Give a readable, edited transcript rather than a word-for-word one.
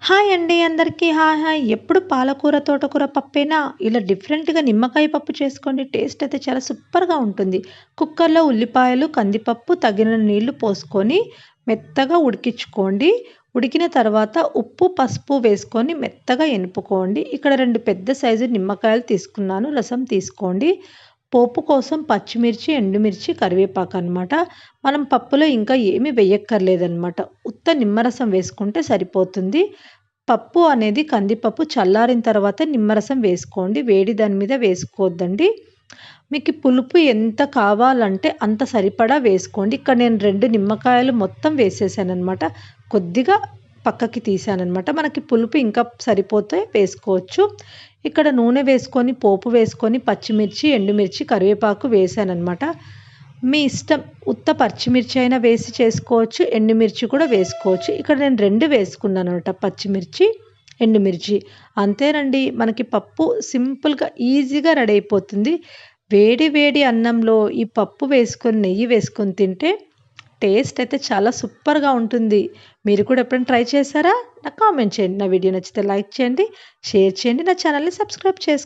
Hi అండి అందరికీ hi hi. ఎప్పుడు పాలకూర, తోటకూర పప్పేనా? ఇలా డిఫరెంట్‌గా నిమ్మకాయ పప్పు చేసుకోండి. టేస్ట్ అయితే చాలా సూపర్‌గా ఉంటుంది. కుక్కర్‌లో ఉల్లిపాయలు, కందిపప్పు, తగినన్ని నీళ్లు పోసుకొని మెత్తగా ఉడికించుకోండి. ఉడికిన తర్వాత ఉప్పు, పసుపు వేసుకొని మెత్తగా ఎనుపుకోండి. ఇక్కడ 2 పెద్ద సైజు నిమ్మకాయలు తీసుకున్నాను. రసం తీసుకోండి. పోపు కోసం పచ్చిమిర్చి, ఎండుమిర్చి, కరివేపాకనమాట. మనం పప్పులో ఇంకా ఏమి వేయక్కర్లేదనమాట. ఉత్త నిమ్మరసం వేసుకుంటే సరిపోతుంది. పప్పు అనేది కందిపప్పు చల్లారిన తర్వాత నిమ్మరసం వేసుకోండి. వేడి దాని మీద వేసుకోవద్దండి. మీకు పులుపు ఎంత కావాలంటే అంత సరిపడా వేసుకోండి. ఇక్కడ నేను 2 నిమ్మకాయలు మొత్తం వేసేసాననమాట. కొద్దిగా పక్కకి తీసాననమాట. మనకి పులుపు ఇంకా సరిపోతే వేసుకోవచ్చు. ఇక్కడ నూనె వేసుకొని, పోపు వేసుకొని, పచ్చిమిర్చి, ఎండుమిర్చి, కరివేపాకు వేసాననమాట. మీ ఇష్టం. ఉత్త పచ్చిమిర్చి అయినా వేసి చేసుకోవచ్చు. ఎండుమిర్చి కూడా వేసుకోవచ్చు. ఇక్కడ నేను 2 వేసుకున్నాననమాట. పచ్చిమిర్చి, ఎండుమిర్చి. అంతేనండి. మనకి పప్పు సింపుల్‌గా, ఈజీగా రెడీ అయిపోతుంది. వేడి వేడి అన్నంలో ఈ పప్పు వేసుకొని, నెయ్యి వేసుకొని తింటే టేస్ట్ అయితే చాలా సూపర్‌గా ఉంటుంది. మీరు కూడా ఎప్పుడైనా ట్రై చేశారా? నాకు కామెంట్ చేయండి. నా వీడియో నచ్చితే లైక్ చేయండి, షేర్ చేయండి. నా ఛానల్‌ని సబ్స్క్రైబ్ చేసుకోండి.